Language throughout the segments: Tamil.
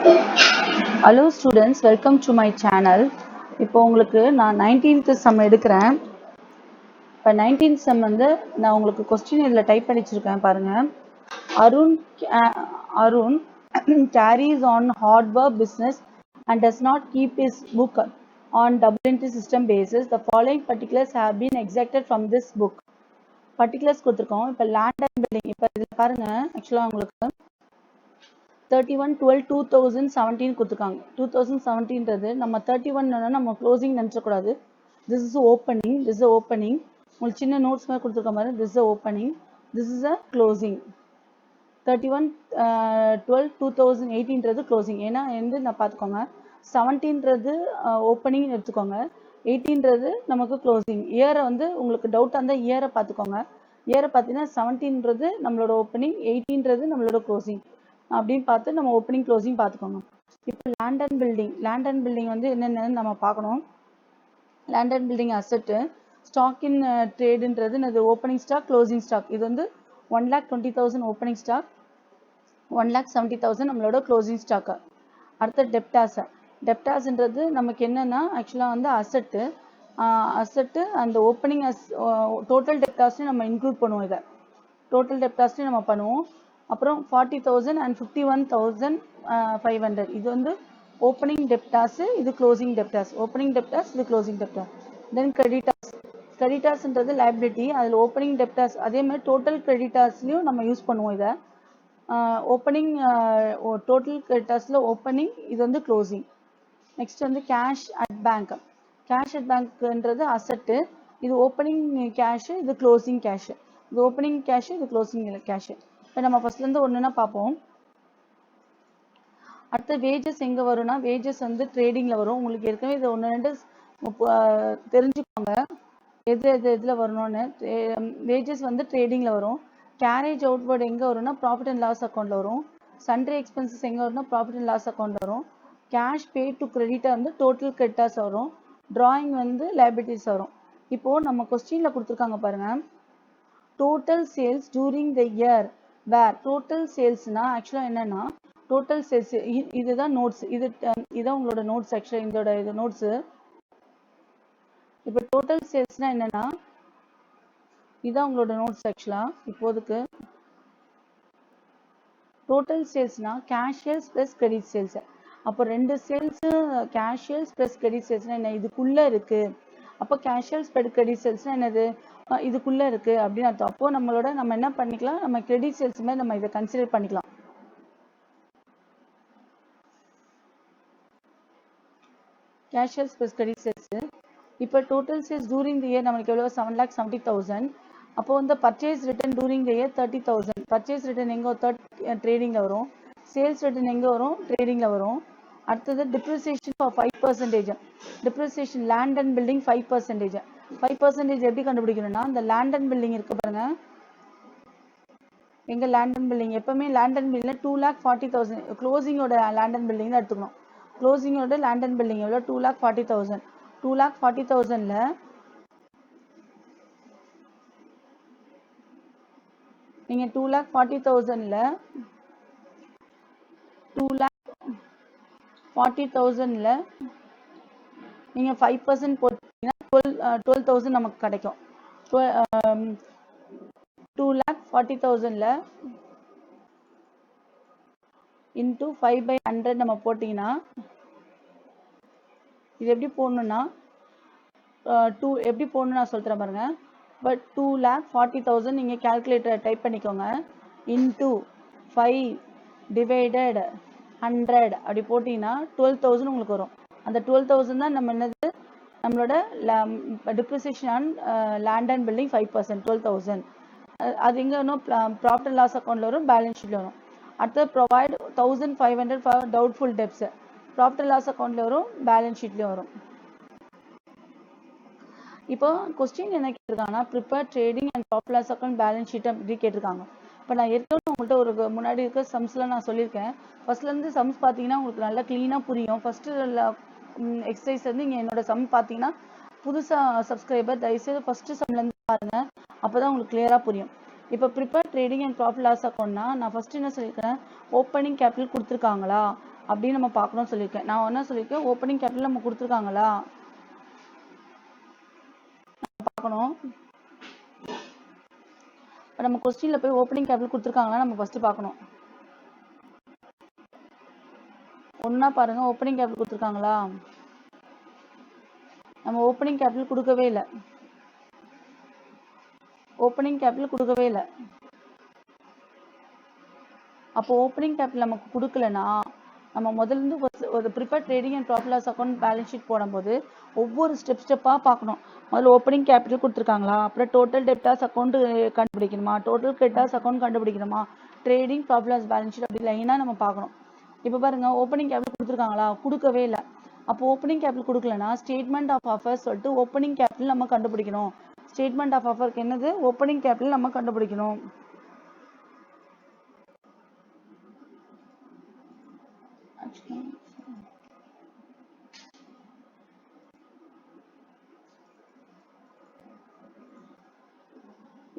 Hello students, welcome to my channel. இப்போ உங்களுக்கு நான் 19th sum எடுக்கிறேன். இப்போ 19th sum வந்து நான் உங்களுக்கு question இதுல டைப் பண்ணி வச்சிருக்கேன் பாருங்க. Arun carries on hardware business and does not keep his book on double entry system basis. The following particulars have been extracted from this book. Particulars கொடுத்திருக்கோம். இப்போ land and building. இப்போ இதுல பாருங்க actually உங்களுக்கு 31/12/2017 கொடுத்துருக்காங்க. 2017ன்றது நம்ம 31 நம்ம க்ளோசிங் நினச்சக்கூடாது. This is opening. This is opening. உங்களுக்கு சின்ன நோட்ஸ் மாதிரி கொடுத்துருக்க மாதிரி this is opening. This is a closing. 31/12/2018ன்றது க்ளோசிங். ஏன்னா வந்து நான் பார்த்துக்கோங்க 17ன்றது ஓப்பனிங் எடுத்துக்கோங்க. 18ன்றது நமக்கு க்ளோசிங். இயரை வந்து உங்களுக்கு டவுட்டாக இருந்தால் இயரை பார்த்துக்கோங்க. இயரை பார்த்தீங்கன்னா 17ன்றது நம்மளோட ஓப்பனிங், 18ன்றது நம்மளோட க்ளோசிங் அப்படின்னு பார்த்து நம்ம ஓப்பனிங் க்ளோசிங் பார்த்துக்கோங்க. இப்போ land and building. Land and building வந்து என்னென்னு நம்ம பார்க்கணும். Land and building asset. Stock in ட்ரேடுன்றது இது ஓப்பனிங் ஸ்டாக், க்ளோசிங் ஸ்டாக். இது வந்து 1,20,000 ஓப்பனிங் ஸ்டாக், 1,70,000 நம்மளோட க்ளோசிங் ஸ்டாக்கு. அடுத்த டெப்டாஸ். டெப்டாஸ்ன்றது நமக்கு என்னென்னா ஆக்சுவலாக வந்து அசெட்டு. அசெட்டு அந்த ஓப்பனிங் டோட்டல் டெப்டாஸ்லையும் நம்ம இன்க்ளூட் பண்ணுவோம். இதை டோட்டல் டெப்டாஸ்லையும் நம்ம பண்ணுவோம். அப்புறம் 40,000 and 51,500 இது வந்து ஓப்பனிங் டெப்டாஸ், இது க்ளோசிங் டெப்டாஸ். ஓப்பனிங் டெப்டாஸ், இது க்ளோசிங் டெப்டாஸ். தென் கிரெடிட்டாஸ். கிரெடிட்டாஸ்ன்றது லைபிலிட்டி. அதில் ஓப்பனிங் டெப்டாஸ் அதே மாதிரி டோட்டல் கிரெடிட்டாஸ்லையும் நம்ம யூஸ் பண்ணுவோம். இதை ஓப்பனிங் டோட்டல் கிரெடிட்டாஸில் ஓப்பனிங், இது வந்து க்ளோசிங். நெக்ஸ்ட் வந்து cash at bank. Cash at பேங்க்ன்றது அசெட்டு. இது ஓப்பனிங் கேஷு, இது க்ளோசிங் கேஷு. இது ஓப்பனிங் கேஷு, இது க்ளோசிங் கேஷு. இப்போ நம்ம ஃபர்ஸ்ட்லேருந்து ஒன்றுனா பார்ப்போம். அடுத்த வேஜஸ் எங்கே வரும்னா வேஜஸ் வந்து ட்ரேடிங்கில் வரும். உங்களுக்கு ஏற்கனவே இது 1-2 தெரிஞ்சுக்கோங்க எதில் வரணும்னு. வேஜஸ் வந்து ட்ரேடிங்கில் வரும். கேரேஜ் அவுட்வர்டு எங்கே வரும்னா ப்ராஃபிட் அண்ட் லாஸ் அக்கௌண்ட்டில் வரும். சன்ட்ரி எக்ஸ்பென்சஸ் எங்கே வரும்னா ப்ராஃபிட் அண்ட் லாஸ் அக்கௌண்ட் வரும். கேஷ் பே டு கிரெடிட்டாக வந்து டோட்டல் கிரெடிட்டாஸ் வரும். ட்ராயிங் வந்து லைபிலிட்டிஸ் வரும். இப்போது நம்ம கொஸ்டினில் கொடுத்துருக்காங்க பாருங்கள். Total sales during the year were. Total சேல்ஸ்னா ஆக்சுவலாக என்னன்னா டோட்டல் சேல்ஸ் இதுதான் நோட்ஸ். இதுதான் உங்களோட நோட்ஸ். ஆக்சுவலாக இதோட இது நோட்ஸு. இப்போ டோட்டல் சேல்ஸ்னா என்னன்னா இதுதான் உங்களோட நோட்ஸ். ஆக்சுவலாக இப்போதுக்கு டோட்டல் சேல்ஸ்னா கேஷியல்ஸ் ப்ளஸ் கிரெடிட் சேல்ஸ். அப்போ 2 சேல்ஸு கேஷியல்ஸ் ப்ளஸ் கிரெடிட் சேல்ஸ்னா என்ன, இதுக்குள்ளே இருக்குது. அப்போ கேஷியல்ஸ் ப்ளஸ் கிரெடிட் சேல்ஸ்னா என்னது, இதுக்குள்ளே இருக்குது அப்படின்னு அர்த்தம். அப்போது நம்ம என்ன பண்ணிக்கலாம், நம்ம கிரெடிட் சேல்ஸ் மாதிரி நம்ம இதை கன்சிடர் பண்ணிக்கலாம். கேஷியல்ஸ் ப்ளஸ் கிரெடிட் சேல்ஸ். இப்போ total sales during the year நம்மளுக்கு எவ்வளோ 7,70,000. அப்போ வந்து purchase return during the year 30,000. Purchase return எங்கே ட்ரேடிங்கில் வரும். சேல்ஸ் ரிட்டர்ன் எங்கே வரும், ட்ரேடிங்கில் வரும். அடுத்தது depreciation for 5%. Depreciation land and building 5%. 5% எப்படி கண்டுபிடிக்கணும்னா இந்த லேண்ட் அண்ட் பில்டிங் இருக்கு பாருங்க. எங்கள் லேண்ட் அண்ட் பில்டிங் எப்பவுமே லேண்ட் அண்ட் பில்டிங்கில் 2,40,000 க்ளோசிங்கோட லேண்ட் அண்ட் பில்டிங் தான் எடுத்துக்கணும். க்ளோசிங்கோட லேண்ட் அண்ட் பில்டிங் எவ்வளோ 2,40,000. 2,40,000ல் நீங்கள் 2,40,000ல் 2,40,000ல் நீங்கள் 5% போட்டிங்கன்னா 12,000 நமக்கு கிடைக்கும். 2,40,000ல் இன்ட்டு 5/100 நம்ம போட்டிங்கன்னா இது எப்படி போடணுன்னா எப்படி போடணும்னு நான் சொல்கிறேன் பாருங்க. பட் 2,40,000 நீங்கள் கால்குலேட்டர் டைப் பண்ணிக்கோங்க. இன்ட்டு 5/100 அப்படி போட்டிங்கன்னா 12,000 உங்களுக்கு வரும். அந்த 12,000 தான் நம்ம என்னது நம்மளோட depreciation on land and building 5%. 12,000 அது எங்கே வரும், ப்ராஃபிட் அண்ட் லாஸ் அக்கௌண்ட்டில் வரும், பேலன்ஸ் ஷீட்டில் வரும். அடுத்தது provide 1,500 for doubtful debts. Profit and loss அக்கௌண்ட்டில் வரும், பேலன்ஸ் ஷீட்லேயும் வரும். இப்போ கொஸ்டின் என்ன கேட்டிருக்காங்கன்னா prepare trading and profit loss account balance sheet அப்படி கேட்டிருக்காங்க. இப்போ நான் ஏற்கனவே உங்கள்கிட்ட ஒரு முன்னாடி இருக்க சம்ஸ்லாம் நான் சொல்லியிருக்கேன். ஃபர்ஸ்ட்லேருந்து சம்ஸ் பார்த்தீங்கன்னா உங்களுக்கு நல்லா க்ளீனாக புரியும். ஃபஸ்ட்டு எக்ஸசைஸ்லேருந்து இங்கே என்னோட சம் பார்த்தீங்கன்னா புதுசாக சப்ஸ்கிரைபர் தயவுசெய்து ஃபஸ்ட்டு சம்லேருந்து பாருங்கள். அப்போ தான் உங்களுக்கு கிளியராக புரியும். இப்போ prepare trading and profit loss அக்கௌண்ட்னா நான் ஃபஸ்ட்டு என்ன சொல்லியிருக்கேன், ஓப்பனிங் கேபிட்டல் கொடுத்துருக்காங்களா, அப்படின்னு நம்ம பார்க்கணும்னு சொல்லியிருக்கேன். நான் என்ன சொல்லியிருக்கேன், ஓப்பனிங் கேபிட்டல் நம்ம கொடுத்துருக்காங்களா பார்க்கணும். இப்போ நம்ம கொஸ்டின்ல போய் ஓப்பனிங் கேபிட்டல் கொடுத்துருக்காங்களா நம்ம ஃபர்ஸ்ட் பார்க்கணும். ஒன்னா பாருங்க, ஓப்பனிங் கேபிட்டல் கொடுத்துருக்காங்களா? நம்ம ஓப்பனிங் கேபிட்டல் கொடுக்கவே இல்லை. ஓப்பனிங் கேபிட்டல் கொடுக்கவே இல்லை. அப்போ ஓப்பனிங் கேபிட்டல் நமக்கு கொடுக்கலனா நம்ம முதல்ல இருந்து ஒரு prepare trading and profit loss account balance sheet போடும்போது ஒவ்வொரு ஸ்டெப்பாக பார்க்கணும். முதல்ல ஓப்பனிங் கேபிட்டல் கொடுத்துருக்காங்களா, அப்புறம் டோட்டல் டெப்டார்ஸ் அக்கௌண்ட் கண்டுபிடிக்கணுமா, டோட்டல் கிரெடிட்டார்ஸ் அக்கௌண்ட் கண்டுபிடிக்கணுமா, trading profit loss balance sheet அப்படி லைனாக நம்ம பார்க்கணும். இப்போ பாருங்க, ஓப்பனிங் கேபிட்டல் கொடுத்துருக்காங்களா, கொடுக்கவே இல்லை. அப்போ ஓப்பனிங் கேபிட்டல் கொடுக்கலனா ஸ்டேட்மெண்ட் ஆஃப் ஆஃபர்ஸ் சொல்லிட்டு ஓப்பனிங் கேபிட்டல் நம்ம கண்டுபிடிக்கணும். ஸ்டேட்மெண்ட் ஆஃப் ஆஃபருக்கு என்னது, ஓப்பனிங் கேபிட்டல் நம்ம கண்டுபிடிக்கணும்.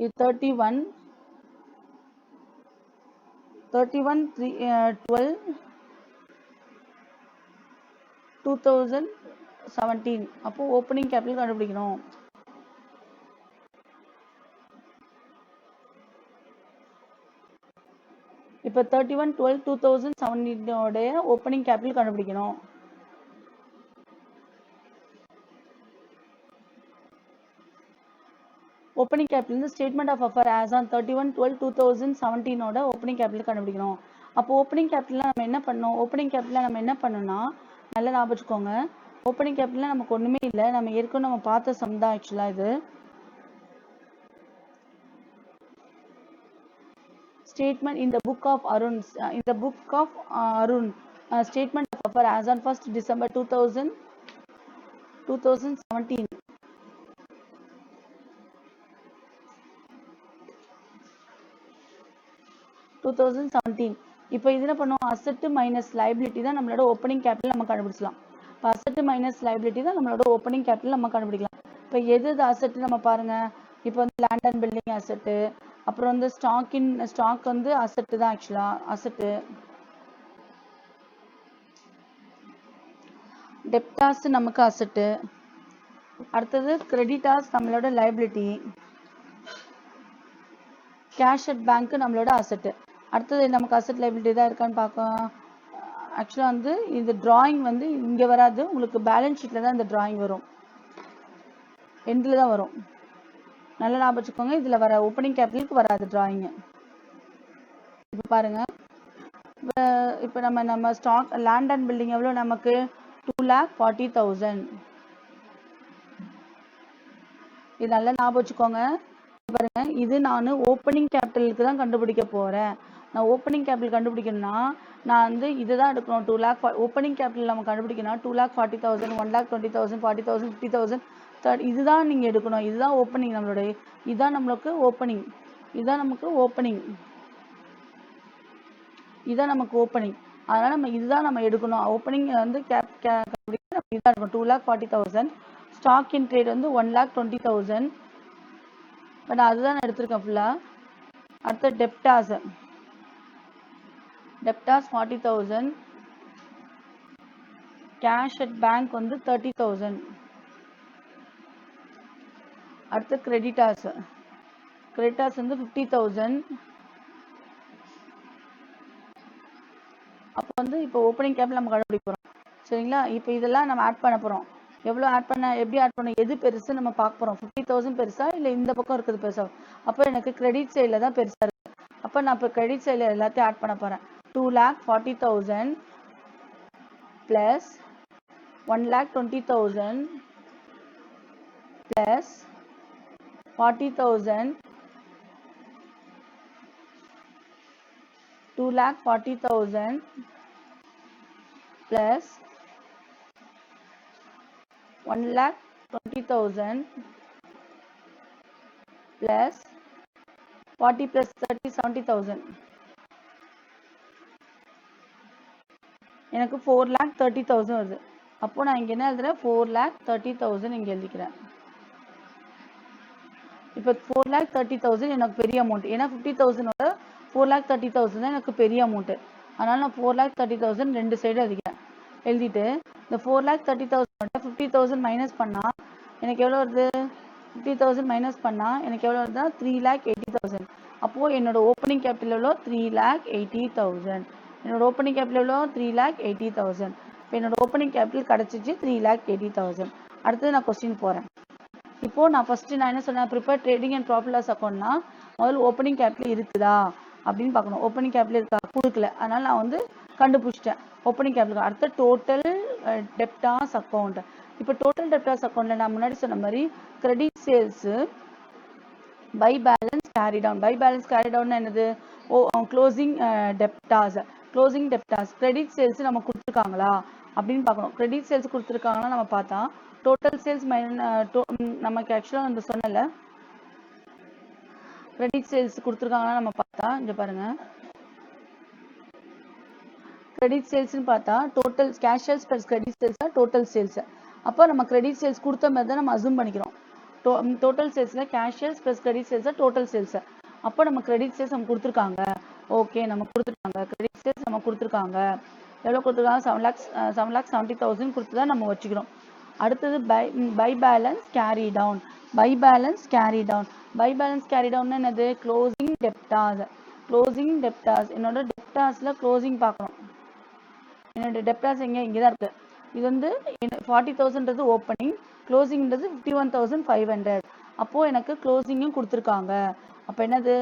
இது 31 12 2017. அப்போ ஓப்பனிங் கேபிட்டல் கண்டுபிடிக்கணும். இப்போ 31/12/2017 ஓப்பனிங் கேபிட்டல் கண்டுபிடிக்கணும். Opening capital statement of affairs as on 31/12/2017 opening capital கண்டுபிடிக்கணும். அப்போ ஓப்பனிங் கேபிட்டல் நம்ம என்ன பண்ணோம், ஓப்பனிங் கேபிட்டல் நம்ம என்ன பண்ணோம்னா, நல்லா ஞாபகம் வச்சுக்கோங்க, ஓப்பனிங் கேபிட்டல் நமக்கு ஒண்ணுமே இல்லை, நம்ம ஏற்கனவே நம்ம பார்த்த சம் தான் ஆக்சுவலா இது. Statement in the book of Arun, statement of offer as on 1st December 2017. இப்போ இது என்ன பண்ணுவோம், அசெட் மைனஸ் லைபிலிட்டி தான் நம்மளோட ஓப்பனிங் கேபிட்டல் நம்ம கண்டுபிடிச்சலாம். இப்போ அசெட் மைனஸ் லைபிலிட்டி தான் நம்மளோட ஓப்பனிங் கேபிட்டல் நம்ம கண்டுபிடிக்கலாம். இப்போ எது அசெட் நம்ம பாருங்க, இப்போ வந்து லேண்ட் அண்ட் பில்டிங் அசெட், அப்புறம் வந்து ஸ்டாக் வந்து அசெட் தான் ஆக்சுவலா அசெட். டெப்டார்ஸ் நமக்கு அசெட், அடுத்தது கிரெடிட்டார்ஸ் நம்மளோட லைபிலிட்டி, கேஷ் அட் பேங்க் நம்மளோட அசெட். அடுத்தது நமக்கு அசெட் லைபிலிட்டி தான் இருக்கான்னு பார்க்கலாம். ஆக்சுவலாக வந்து இந்த டிராயிங் வந்து இங்கே வராது, உங்களுக்கு பேலன்ஸ் ஷீட்டில் தான் இந்த டிராயிங் வரும், எண்டில் தான் வரும். நல்லா ஞாபகம் வச்சுக்கோங்க, இதில் வர ஓப்பனிங் கேபிட்டலுக்கு வராது டிராயிங். இப்போ பாருங்க, இப்போ நம்ம ஸ்டாக் லேண்ட் அண்ட் பில்டிங் எவ்வளோ நமக்கு 2,40,000. இது நல்லா ஞாபகம் வச்சுக்கோங்க. பாருங்க, இது நான் ஓப்பனிங் கேபிட்டலுக்கு தான் கண்டுபிடிக்க போறேன். நான் ஓப்பனிங் கேபிட்டல் கண்டுபிடிக்கணும்னா நான் வந்து இதுதான் எடுக்கணும். 2 lakh ஓப்பனிங் கேபிட்டல் நம்ம கண்டுபிடிக்கணும். 2,40,000, 1,20,000, 40,000, 50,000, இதுதான் நீங்க எடுக்கணும். இதுதான் ஓப்பனிங் நம்மளோட, இதுதான் நம்மளுக்கு ஓப்பனிங், இதுதான் நமக்கு ஓப்பனிங், இதுதான் நமக்கு ஓப்பனிங். அதனால நம்ம இதுதான் நம்ம எடுக்கணும். ஓப்பனிங் வந்து இதுதான் இருக்கும் 2,40,000. ஸ்டாக் இன் ட்ரேட் வந்து 1,20,000. பட் அதுதான் எடுத்திருக்கேன் ஃபுல்லா. அடுத்த டெப்டார்ஸ் 40,000. கேஷ் அட் பேங்க் வந்து 30,000. அடுத்து கிரெடிட்டார்ஸ் வந்து 50,000. அப்போ வந்து இப்போ ஓப்பனிங் கேபிட்டல் நம்ம கண்டுபிடிக்க போறோம், சரிங்களா? இப்போ இதெல்லாம் நம்ம ஆட் பண்ண போறோம். எவ்வளோ ஆட் பண்ண, எப்படி ஆட் பண்ண, எது பெருசு நம்ம பார்க்க போறோம். 50,000 பெருசா இல்லை இந்த பக்கம் இருக்குது பெருசா? அப்போ எனக்கு கிரெடிட் சைடில் தான் பெருசா இருக்கு. அப்போ நான் இப்போ கிரெடிட் சைடில் எல்லாத்தையும் ஆட் பண்ண போறேன். 2,40,000 plus 1,20,000 plus 40,000, 2,40,000 plus 1,20,000 plus 40 plus 30 70,000. எனக்கு 4,30,000 வருது. அப்போ நான் இங்க என்ன எழுதுறேன், 4,30,000 இங்க எழுதிக்கிறேன். இப்போ 4,30,000 எனக்கு பெரிய அமௌண்ட், ஏன்னா 50,000 4,30,000 தான் எனக்கு பெரிய அமௌண்ட். அதனால் நான் 4,30,000 ரெண்டு சைடு எழுதிட்டு இந்த 4,30,000 50,000 மைனஸ் பண்ணால் எனக்கு எவ்வளோ வருது? 50,000 மைனஸ் பண்ணால் எனக்கு எவ்வளோ வருதுன்னா 3,80,000. அப்போது என்னோட ஓப்பனிங் கேபிட்டல் எவ்வளோ? 3,80,000. என்னோட ஓப்பனிங் கேபிட்டல் எவ்வளோ? 3,80,000. இப்போ என்னோட ஓப்பனிங் கேபிட்டல் கிடச்சிச்சு 3,80,000. அடுத்தது நான் கொஸ்டின் போகிறேன். இப்போது நான் ஃபஸ்ட்டு நான் என்ன சொன்னேன்? Prepare trading and profit loss அக்கௌண்ட்னா முதல்ல ஓப்பனிங் கேபிட்டல் இருக்குதா அப்படின்னு பார்க்கணும். ஓப்பனிங் கேபிட்டல் இருக்கா? கொடுக்கல. அதனால் நான் வந்து கண்டுபிடிச்சிட்டேன் ஓப்பனிங் கேபிட்டல். அடுத்த டோட்டல் டெப்டாஸ் அக்கௌண்ட். இப்போ டோட்டல் டெப்டாஸ் அக்கௌண்ட்டில் நான் முன்னாடி சொன்ன மாதிரி credit sales by balance carry down. By balance carry down என்னது? Closing debtors. Closing debtors credit sales நம்ம கொடுத்துருக்காங்களா அப்படின்னு பார்க்கணும். கிரெடிட் சேல்ஸ் கொடுத்துருக்காங்கன்னா நம்ம பார்த்தா டோட்டல் சேல்ஸ் நமக்கு ஆக்சுவலாக நம்ம சொன்னல கிரெடிட் சேல்ஸ் கொடுத்துருக்காங்கன்னா நம்ம பார்த்தா இங்கே பாருங்கள், கிரெடிட் சேல்ஸ்னு பார்த்தா total cash sales plus credit sales தான் டோட்டல் சேல்ஸ். அப்போ நம்ம கிரெடிட் சேல்ஸ் கொடுத்த மாதிரி தான் நம்ம அசூம் பண்ணிக்கிறோம். டோட்டல் சேல்ஸில் cash sales plus credit sales தான் டோட்டல் சேல்ஸ். அப்போ நம்ம கிரெடிட் சேல்ஸ் நம்ம கொடுத்துருக்காங்க. ஓகே, நம்ம கொடுத்துருக்காங்க. கிரெடிட் சேல்ஸ் நம்ம கொடுத்துருக்காங்க. எவ்வளோ கொடுத்துருக்காங்க? 7,70,000 கொடுத்து தான் நம்ம வச்சுக்கிறோம். அடுத்தது by balance carry down. By balance carry down. By balance carry down என்னது? Closing debtors. Closing debtors. என்னோட டெப்டாஸில் க்ளோசிங் பார்க்கணும். என்னோட டெப்டாஸ் இங்கே தான் இருக்குது. இது வந்து 40,000ன்றது ஓப்பனிங், க்ளோசிங்ன்றது 51,500. அப்போது எனக்கு க்ளோசிங்கும் கொடுத்துருக்காங்க. அப்போ என்னது?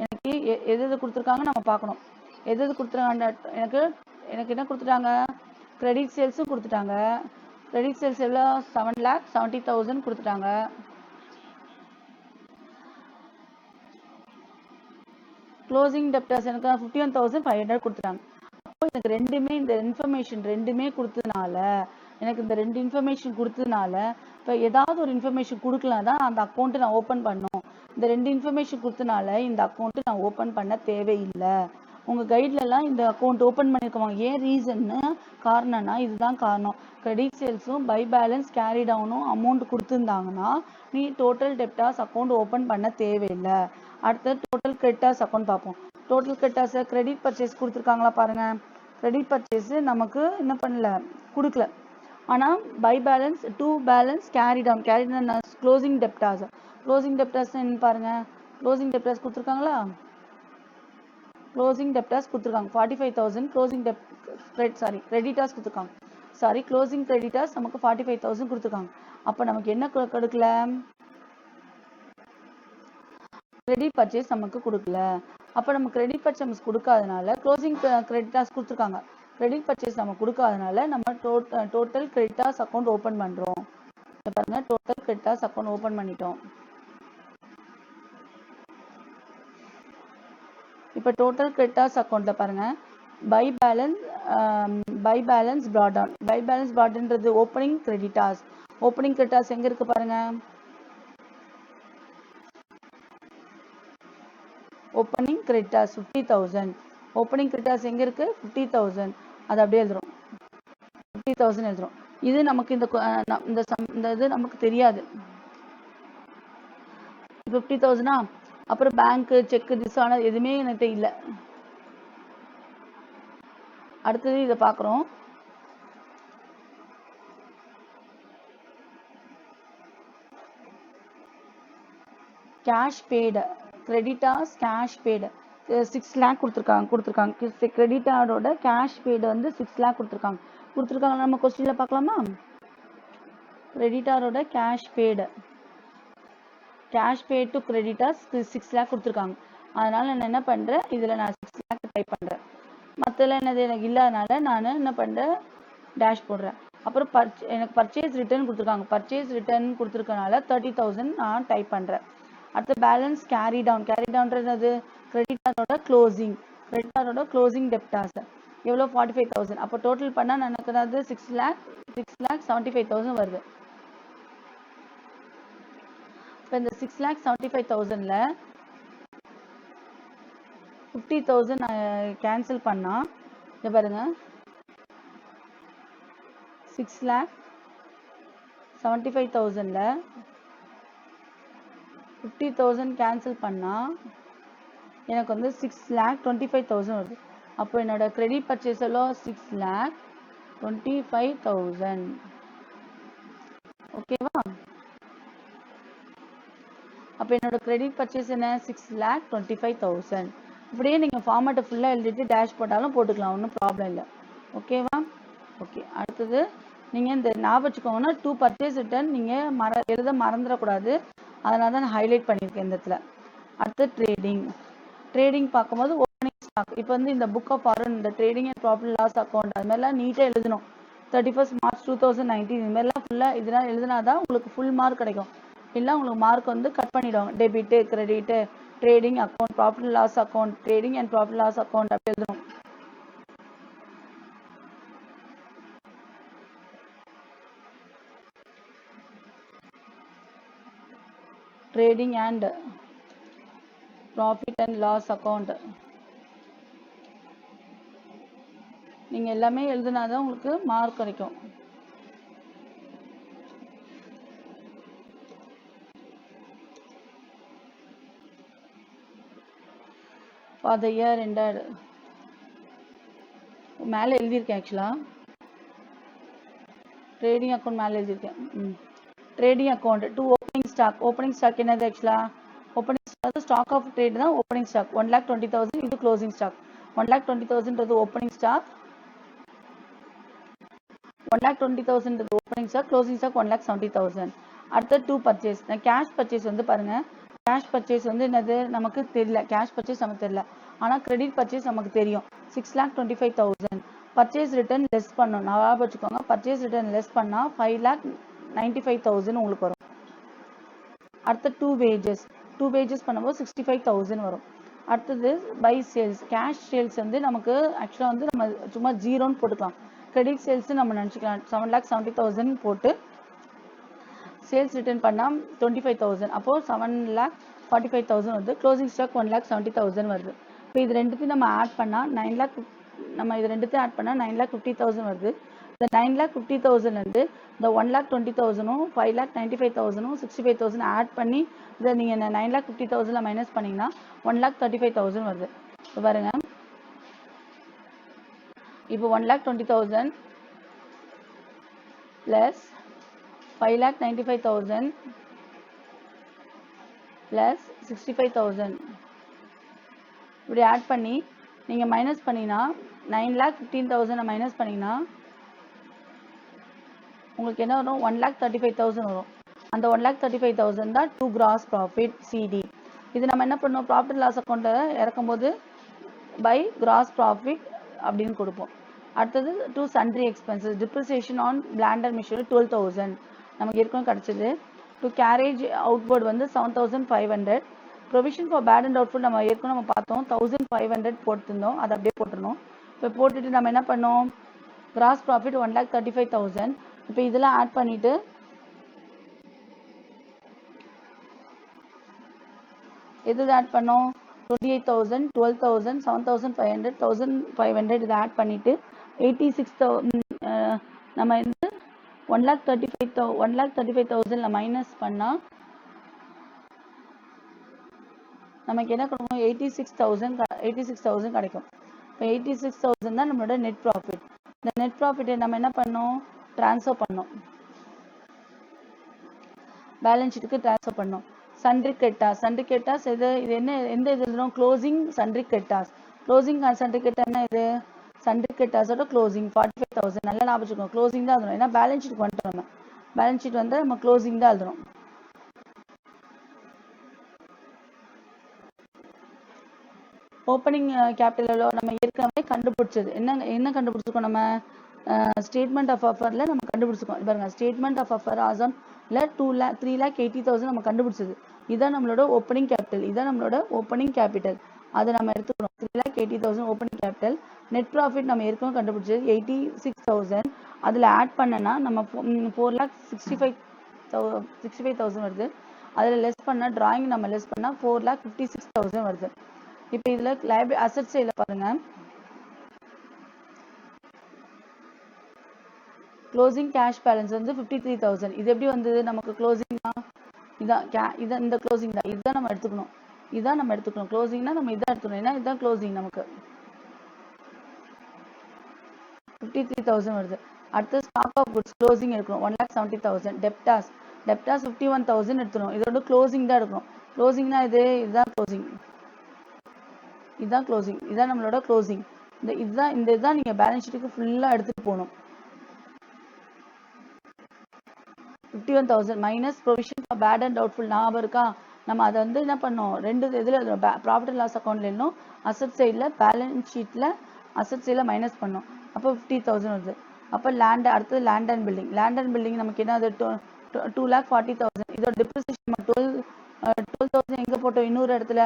எனக்கு எது கொடுத்துருக்காங்க நம்ம பார்க்கணும். எது கொடுத்துருக்காங்க? எனக்கு என்ன கொடுத்துட்டாங்க? கிரெடிட் சேல்ஸும் கொடுத்துட்டாங்க. கிரெடிட் சேல்ஸ் எவ்வளோ? 7,70,000 கொடுத்துட்டாங்க. க்ளோசிங் டெப்டாஸ் எனக்கு 51,500 கொடுத்துட்டாங்க. அப்போ எனக்கு ரெண்டுமே இந்த இன்ஃபர்மேஷன் ரெண்டுமே கொடுத்ததுனால எனக்கு இந்த ரெண்டு இன்ஃபர்மேஷன் கொடுத்ததுனால இப்போ ஏதாவது ஒரு இன்ஃபர்மேஷன் கொடுக்கலாம் தான் அந்த அக்கௌண்ட்டு நான் ஓப்பன் பண்ணணும். இந்த ரெண்டு இன்ஃபர்மேஷன் கொடுத்தனால இந்த அக்கௌண்ட்டு நான் ஓப்பன் பண்ண தேவையில்லை. உங்கள் கைட்லலாம் இந்த அக்கௌண்ட் ஓப்பன் பண்ணியிருக்கோம். ஏன் ரீசன்னு காரணம்னா இதுதான் காரணம். கிரெடிட் சேல்ஸும் பை பேலன்ஸ் கேரி டவுனும் அமௌண்ட் கொடுத்துருந்தாங்கன்னா நீ டோட்டல் டெப்டாஸ் அக்கௌண்ட் ஓப்பன் பண்ண தேவையில்லை. அடுத்து டோட்டல் கிரெடிட்டாஸ் அக்கௌண்ட் பார்ப்போம். டோட்டல் கிரெடிட்டாஸ் கிரெடிட் பர்ச்சேஸ் கொடுத்துருக்காங்களா பாருங்கள். கிரெடிட் பர்ச்சேஸு நமக்கு என்ன பண்ணல, கொடுக்கல. ஆனால் by balance to balance carry down. Carry down closing debtors. Closing debtors என்ன பாருங்கள்? க்ளோசிங் டெப்டாஸ் கொடுத்துருக்காங்களா? க்ளோசிங் டெப்டாஸ் கொடுத்துருக்காங்க 45,000. க்ளோசிங் கிரெடிட்டாஸ் கொடுத்துருக்காங்க. க்ளோசிங் கிரெடிட்டாஸ் நமக்கு 45,000 கொடுத்துருக்காங்க. அப்போ நமக்கு என்ன கொடுக்கல? கிரெடிட் பர்ச்சேஸ் நமக்கு கொடுக்கல. அப்போ நம்ம கிரெடிட் பர்ச்சேஸ் கொடுக்காதனால க்ளோசிங் கிரெடிட்டாஸ் கொடுத்துருக்காங்க. கிரெடிட் பர்ச்சேஸ் நம்ம கொடுக்காதனால நம்ம டோட்டல் கிரெடிட்டாஸ் அக்கௌண்ட் ஓப்பன் பண்ணுறோம். பாருங்க, டோட்டல் கிரெடிட்டாஸ் அக்கௌண்ட் ஓப்பன் பண்ணிட்டோம். இப்போ டோட்டல் கிரெடிட்டாஸ் அக்கௌண்ட்டில் பாருங்கள், by balance brought down. By balance ப்ராட்ன்றது ஓப்பனிங் கிரெடிட்டாஸ். ஓப்பனிங் கிரெடிட்டாஸ் எங்கே இருக்குது பாருங்கள்? Opening creditors 50,000. ஓப்பனிங் கிரெடிட்டாஸ் எங்கே இருக்குது? 50,000. அது அப்படியே எழுதுறோம். 50,000 எழுதுறோம். இது நமக்கு இந்த இது நமக்கு தெரியாது. 50,000 அப்புறம் பேங்க்கு செக்கு திஸ் ஆனால் எதுவுமே என்கிட்ட இல்லை. அடுத்தது இதை பார்க்குறோம். Cash paid creditors cash paid 6 lakh கொடுத்துருக்காங்க. கிரெடிட்டாரோட கேஷ் பெய்டு வந்து 6 lakh கொடுத்துருக்காங்க. நம்ம கொஸ்டினில் பார்க்கலாமா? கிரெடிட்டாரோட cash paid to creditors 6 lakh கொடுத்துருக்காங்க. அதனால் நான் என்ன பண்ணுறேன், இதில் நான் 6 lakh டைப் பண்ணுறேன். மற்றெல்லாம் என்னது எனக்கு இல்லாதனால நான் என்ன பண்ணுறேன், டேஷ் போடுறேன். அப்புறம் எனக்கு பர்ச்சேஸ் ரிட்டர்ன் கொடுத்துருக்காங்க. பர்ச்சேஸ் ரிட்டர்ன் கொடுத்துருக்கனால 30,000 நான் டைப் பண்ணுறேன். அடுத்து பேலன்ஸ் கேரி டவுன்றது கிரெடிட்டாரோட க்ளோசிங் டெப்டாஸ் எவ்வளோ? 45,000. அப்போ டோட்டல் பண்ணால் எனக்கு அதாவது 6,75,000 வருது. இப்போ இந்த 6,75,000ல் 50,000 கேன்சல் பண்ணால் இங்கே பாருங்கள், 6,75,000ல் 50,000 கேன்சல் பண்ணால் எனக்கு வந்து 6,25,000 வருது. அப்போ என்னோட கிரெடிட் பர்ச்சேஸ் எவ்வளோ 6,25,000. ஓகேவா? அப்போ என்னோட கிரெடிட் பர்ச்சேஸ் என்ன 6,25,000. இப்படியே நீங்கள் ஃபார்மேட்டை ஃபுல்லாக எழுதிட்டு டேஷ் போட்டாலும் போட்டுக்கலாம், ஒன்றும் ப்ராப்ளம் இல்லை. ஓகேவா? ஓகே. அடுத்தது நீங்கள் இந்த ஞாபகம் வச்சுக்கோங்கன்னா 2 பர்ச்சேஸ் ரிட்டர்ன் நீங்கள் எழுத மறந்துடக்கூடாது. அதனால தான் நான் ஹைலைட் பண்ணியிருக்கேன் இந்த இடத்துல. அடுத்து ட்ரேடிங் பார்க்கும்போது ஓப்பனிங் ஸ்டாக். இப்போ வந்து இந்த புக் ஆஃப் ஃபாரன், இந்த trading and profit loss account அது மாதிரிலாம் நீட்டாக எழுதணும். 31 மார்ச் 2019 இது மாதிரிலாம் ஃபுல்லாக இதெல்லாம் எழுதினா தான் உங்களுக்கு ஃபுல் மார்க் கிடைக்கும். இல்லை உங்களுக்கு மார்க் வந்து கட் பண்ணிவிடுவாங்க. Debit, credit, trading account, profit loss account, trading and profit loss account அப்படி எழுதணும். Trading and profit and loss account நீங்கள் எல்லாமே எழுதுனா தான் உங்களுக்கு மார்க் கிடைக்கும். ஃபார் த இயர் எண்டட் மேலே எழுதியிருக்கேன். ஆக்சுவலாக ட்ரேடிங் அக்கௌண்ட் மேலே எழுதியிருக்கேன். Trading account to opening stock என்னது? ஆக்சுவலாக opening stock stock of trade தான் ஓப்பனிங் ஸ்டாக். 1,20,000 இது closing stock. 1,20,000 opening stock, 1,20,000 opening stock, closing stock 1,70,000. அடுத்த 2 பர்ச்சேஸ். கேஷ் பர்ச்சேஸ் வந்து பாருங்க, கேஷ் பர்ச்சேஸ் வந்து என்னது நமக்கு தெரியல. கேஷ் பர்ச்சேஸ் நமக்கு தெரியல, ஆனால் கிரெடிட் பர்ச்சேஸ் நமக்கு தெரியும். 6,25,000. பர்ச்சேஸ் ரிட்டர்ன் லெஸ் பண்ணணும், ஞாபகம் வச்சுக்கோங்க. பர்ச்சேஸ் ரிட்டர்ன் லெஸ் பண்ணால் 5,95,000 உங்களுக்கு வரும். அடுத்த 2 வேஜஸ் பண்ணும்போது 65,000 வரும். அடுத்தது பை சேல்ஸ். கேஷ் சேல்ஸ் வந்து நமக்கு ஆக்சுவலாக வந்து நம்ம சும்மா ஜீரோன்னு போட்டுக்கலாம். கிரெடிட் சேல்ஸ் நம்ம நினச்சிக்கலாம். 7,70,000 போட்டு சேல்ஸ் ரிட்டர்ன் பண்ணால் 25,000. அப்போது 7,45,000 வருது. க்ளோசிங் ஸ்டாக் 1,70,000 வருது. இப்போ இது ரெண்டுத்தையும் நம்ம ஆட் பண்ணால் 9 lakh, நம்ம இது ரெண்டுத்தையும் ஆட் பண்ணால் 9,50,000 வருது. இந்த 9,50,000 இந்த 1,20,000, 5,95,000, 65,000 ஆட் பண்ணி இதை நீங்கள் 9,50,000 மைனஸ் பண்ணிங்கன்னா 1,35,000 வருது. இப்போ பாருங்க, இப்போ 1,20,000 ப்ளஸ் 5,95,000 ப்ளஸ் 65,000 இப்படி ஆட் பண்ணி நீங்கள் மைனஸ் பண்ணிங்கன்னா 9,15,000 மைனஸ் பண்ணிங்கன்னா உங்களுக்கு என்ன வரும்? 1,35,000 வரும். அந்த 1,35,000 தான் 2 கிராஸ் ப்ராஃபிட் சிடி. இது நம்ம என்ன பண்ணுவோம்? ப்ராஃபிட் லாஸ் அக்கௌண்ட்டில் இறக்கும்போது பை கிராஸ் ப்ராஃபிட் அப்படின்னு கொடுப்போம். அடுத்தது 2 sundry expenses. Depreciation on plant and machine 12,000 நமக்கு ஏற்கனவே கிடச்சிது. டு கேரேஜ் அவுட்போர்ட் வந்து 7,500. Provision for bad and output நம்ம ஏற்கனவே நம்ம பார்த்தோம், 1,500 போட்டிருந்தோம். அதை அப்படியே போட்டுருணும். இப்போ போட்டுட்டு நம்ம என்ன பண்ணோம்? Gross profit 1,35,000. இப்போ இதெல்லாம் ஆட் பண்ணிவிட்டு எது ஆட் பண்ணோம்? 28,000, 12,000, 7,500, 1,500 இதை ஆட் பண்ணிவிட்டு 86,000 நம்ம வந்து 1,35,000 மைனஸ் பண்ணால் நமக்கு என்ன கிடைக்கும்? 86,000 கிடைக்கும். இப்போ 86,000 தான் நம்மளோட நெட் ப்ராஃபிட். இந்த நெட் ப்ராஃபிட்டை நம்ம என்ன பண்ணோம்? ட்ரான்ஸ்ஃபர் பண்ணோம், பேலன்ஸ் ஷீட்டுக்கு ட்ரான்ஸ்ஃபர் பண்ணோம். சண்ட்ரி கிரெடிட்டார்ஸ் இது என்ன? எந்த இது எழுதணும்? Closing sundry creditors. Closing sundry creditor என்ன இது? சண்ட்ரி கிரெடிட்டார்ஸோட க்ளோசிங் 45,000. நல்லா ஞாபகம் வச்சுக்கோங்க, க்ளோசிங் தான் எழுதணும். ஏன்னா பேலன்ஸ் ஷீட் வந்துட்டோம். நம்ம பேலன்ஸ் ஷீட் வந்து நம்ம க்ளோசிங் தான் எழுதணும். ஓப்பனிங் கேபிட்டலோ நம்ம ஏற்கனவே கண்டுபிடிச்சது என்ன கண்டுபிடிச்சிருக்கோம்? நம்ம ஸ்டேட்மெண்ட் ஆஃப் ஆஃபரில் நம்ம கண்டுபிடிச்சிருக்கோம். பாருங்க, ஸ்டேட்மெண்ட் ஆஃப் ஆஃபர் ஆசான் 3,80,000 நம்ம கண்டுபிடிச்சது. இதுதான் நம்மளோட ஓப்பனிங் கேபிட்டல். அதை நம்ம எடுத்துக்கணும். 3,80,000 ஓப்பனிங் கேபிட்டல். நெட் ப்ராஃபிட் நம்ம ஏற்கனவே கண்டுபிடிச்சது 86,000. அதில் ஆட் பண்ணனா நம்ம 4,65,000 வருது. அதில் லெஸ் பண்ணால் டிராயிங் நம்ம லெஸ் பண்ணால் 4,56,000 வருது. இப்போ இதில் லைப்ரரி அசட் சைடில் பாருங்கள், க்ளோசிங் கேஷ் பேலன்ஸ் வந்து 53,000. இது எப்படி வந்தது நமக்கு? க்ளோசிங்னா இதான் இந்த க்ளோசிங் தான். இதுதான் நம்ம எடுத்துக்கணும். க்ளோசிங்னா நம்ம இதான் எடுத்துக்கணும். ஏன்னா இதுதான் க்ளோசிங் நமக்கு. 53,000 வருது. அடுத்து ஸ்டாக் ஆஃப் குட்ஸ் க்ளோசிங் எடுக்கணும் 1,70,000. டெப்டாஸ் 51,000 எடுத்துரும். இதோட க்ளோசிங் தான் எடுக்கணும். க்ளோசிங்னா இதுதான் க்ளோசிங், இதுதான் க்ளோசிங், இதுதான் நம்மளோட க்ளோசிங். இதுதான் நீங்க பேலன்ஸ் ஷீட்டுக்கு ஃபுல்லா எடுத்துட்டு போகணும். 51,000 minus provision for bad and doubtful. ஞாபகம் இருக்கா? நம்ம அதை வந்து என்ன பண்ணோம், ரெண்டு இதில் ப்ராஃபிட் அண்ட் லாஸ் அக்கௌண்ட்ல இன்னும் அசட் சைடில் பேலன்ஸ் ஷீட்டில் அசட் சைடில் மைனஸ் பண்ணோம். அப்போ 50,000 வருது. அப்போ அடுத்தது land and building. Land and building நமக்கு என்ன, அது 2,40,000. இதோட டிப்ரிசியேஷன் 12,000 எங்கே போட்டோம், இன்னொரு இடத்துல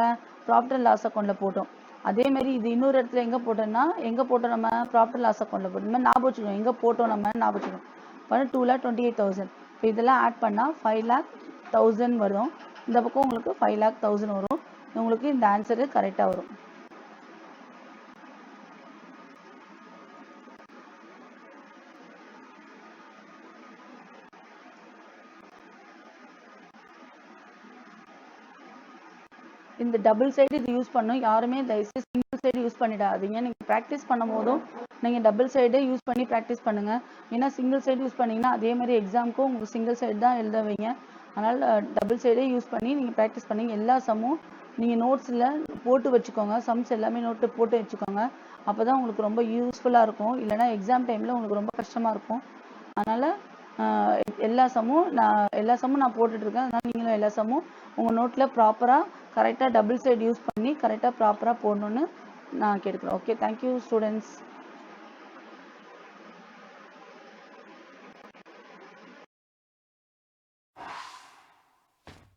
ப்ராஃபிட் அண்ட் லாஸ் அக்கௌண்ட்டில் போட்டோம். அதே மாதிரி இது இன்னொரு இடத்துல எங்கே போட்டோம்னா, எங்கே போட்டோம் நம்ம, ப்ராஃபிட் அண்ட் லாஸ் அக்கௌண்ட்டில் போட்டோம். இந்த மாதிரி ஞாபகம் வச்சுக்கணும், எங்கே போட்டோம் நம்ம ஞாபகம் வச்சுக்கணும். 2,28,000. இப்போ இதெல்லாம் ஆட் பண்ணால் 5,00,000 வரும். இந்த பக்கம் உங்களுக்கு 5,00,000 வரும். உங்களுக்கு இந்த ஆன்சரு கரெக்டாக வரும். இந்த டபுள் சைடு இது யூஸ் பண்ணும். யாருமே தயவுசெய்து சிங்கிள் சைடு யூஸ் பண்ணிடாதீங்க. நீங்கள் ப்ராக்டிஸ் பண்ணும் போதும் நீங்கள் டபுள் சைடே யூஸ் பண்ணி ப்ராக்டிஸ் பண்ணுங்கள். ஏன்னா சிங்கிள் சைடு யூஸ் பண்ணிங்கன்னா அதே மாதிரி எக்ஸாமுக்கும் உங்களுக்கு சிங்கிள் சைடு தான் எழுத வைங்க. அதனால் டபுள் சைடே யூஸ் பண்ணி நீங்கள் ப்ராக்டிஸ் பண்ணிங்க. எல்லா சம்மும் நீங்கள் நோட்ஸில் போட்டு வச்சுக்கோங்க. சம்ஸ் எல்லாமே நோட்டு போட்டு வச்சுக்கோங்க. அப்போ தான் உங்களுக்கு ரொம்ப யூஸ்ஃபுல்லாக இருக்கும். இல்லைனா எக்ஸாம் டைமில் உங்களுக்கு ரொம்ப கஷ்டமாக இருக்கும். அதனால் எல்லா சம்மும் நான் போட்டுட்ருக்கேன். அதனால் நீங்களும் எல்லா சம்மும் உங்கள் நோட்டில் ப்ராப்பராக கரெக்டாக டபுள் சைடு யூஸ் பண்ணி கரெக்டாக ப்ராப்பராக போடணுன்னு நான் கேட்டுக்கிறேன். Okay, thank you students.